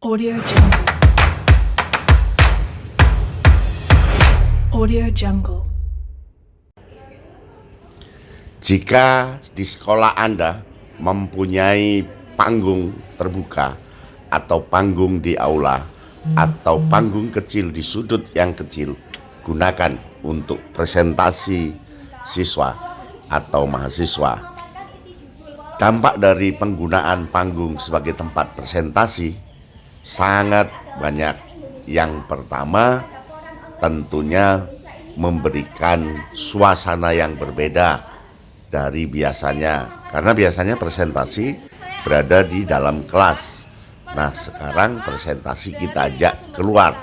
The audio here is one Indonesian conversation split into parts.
Audio Jungle. Audio Jungle. Jika di sekolah Anda mempunyai panggung terbuka atau panggung di aula atau panggung kecil di sudut yang kecil, gunakan untuk presentasi siswa atau mahasiswa. Dampak dari penggunaan panggung sebagai tempat presentasi sangat banyak. Yang pertama, tentunya memberikan suasana yang berbeda dari biasanya, karena biasanya presentasi berada di dalam kelas. Nah, sekarang presentasi kita ajak keluar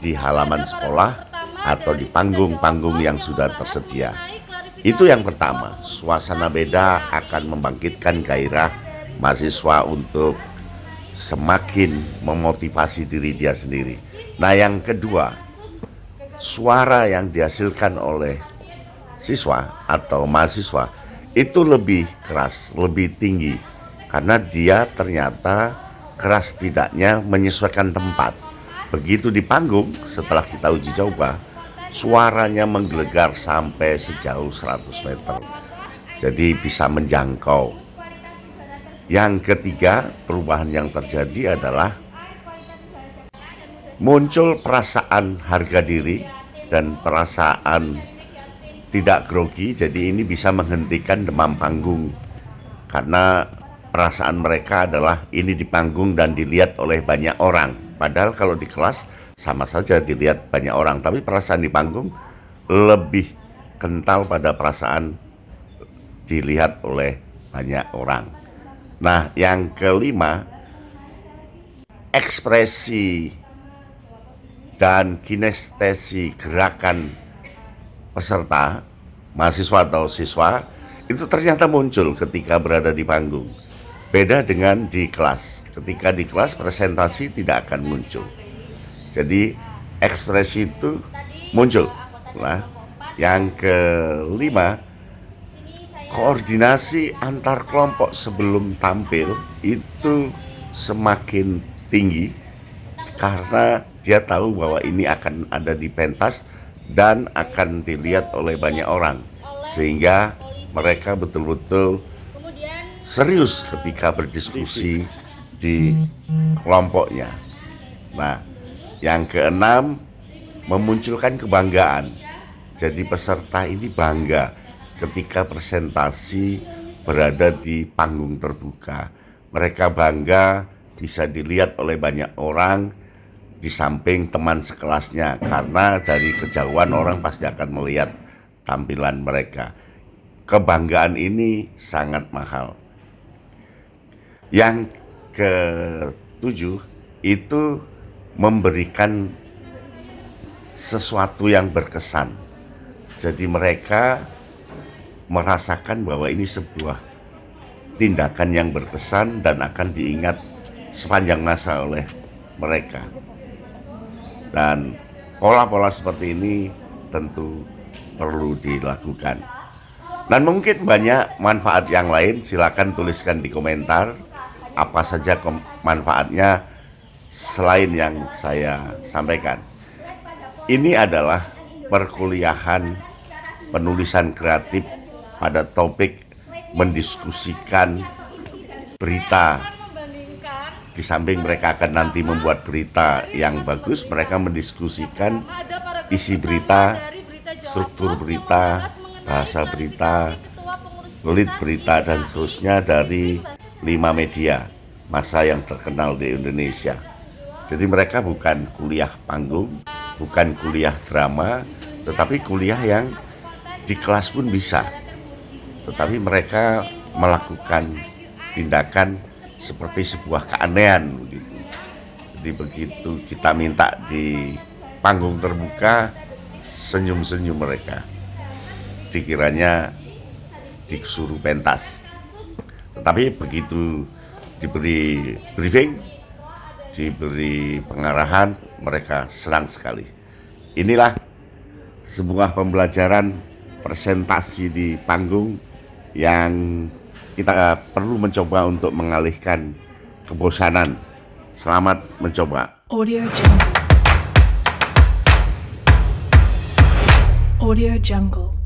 di halaman sekolah atau di panggung-panggung yang sudah tersedia. Itu yang pertama, suasana beda akan membangkitkan gairah mahasiswa untuk semakin memotivasi diri dia sendiri. Nah, yang kedua, suara yang dihasilkan oleh siswa atau mahasiswa itu lebih keras, lebih tinggi, karena dia ternyata keras tidaknya menyesuaikan tempat. Begitu di panggung, setelah kita uji coba, suaranya menggelegar sampai sejauh 100 meter, jadi bisa menjangkau. Yang ketiga, perubahan yang terjadi adalah muncul perasaan harga diri dan perasaan tidak grogi. Jadi ini bisa menghentikan demam panggung, karena perasaan mereka adalah ini di panggung dan dilihat oleh banyak orang. Padahal kalau di kelas sama saja dilihat banyak orang, tapi perasaan di panggung lebih kental pada perasaan dilihat oleh banyak orang. Nah, yang kelima, ekspresi dan kinestesi gerakan peserta, mahasiswa atau siswa, itu ternyata muncul ketika berada di panggung. Beda dengan di kelas. Ketika di kelas presentasi tidak akan muncul. Jadi ekspresi itu muncul. Nah, yang kelima, koordinasi antar kelompok sebelum tampil itu semakin tinggi, karena dia tahu bahwa ini akan ada di pentas dan akan dilihat oleh banyak orang, sehingga mereka betul-betul serius ketika berdiskusi di kelompoknya. Nah, yang keenam, memunculkan kebanggaan. Jadi peserta ini bangga ketika presentasi berada di panggung terbuka. Mereka bangga bisa dilihat oleh banyak orang di samping teman sekelasnya, karena dari kejauhan orang pasti akan melihat tampilan mereka. Kebanggaan ini sangat mahal. Yang ketujuh, itu memberikan sesuatu yang berkesan. Jadi mereka merasakan bahwa ini sebuah tindakan yang berkesan dan akan diingat sepanjang masa oleh mereka. Dan pola-pola seperti ini tentu perlu dilakukan. Dan mungkin banyak manfaat yang lain, silakan tuliskan di komentar apa saja manfaatnya selain yang saya sampaikan. Ini adalah perkuliahan penulisan kreatif pada topik mendiskusikan berita. Di samping mereka akan nanti membuat berita yang bagus, mereka mendiskusikan isi berita, struktur berita, bahasa berita, lead berita, dan seterusnya dari 5 media massa yang terkenal di Indonesia. Jadi mereka bukan kuliah panggung, bukan kuliah drama, tetapi kuliah yang di kelas pun bisa. Tetapi mereka melakukan tindakan seperti sebuah keanehan begitu. Jadi begitu kita minta di panggung terbuka, senyum-senyum mereka, dikiranya disuruh pentas. Tetapi begitu diberi briefing, diberi pengarahan, mereka senang sekali. Inilah sebuah pembelajaran presentasi di panggung yang kita perlu mencoba untuk mengalihkan kebosanan Selamat mencoba. Audio Jungle. Audio Jungle.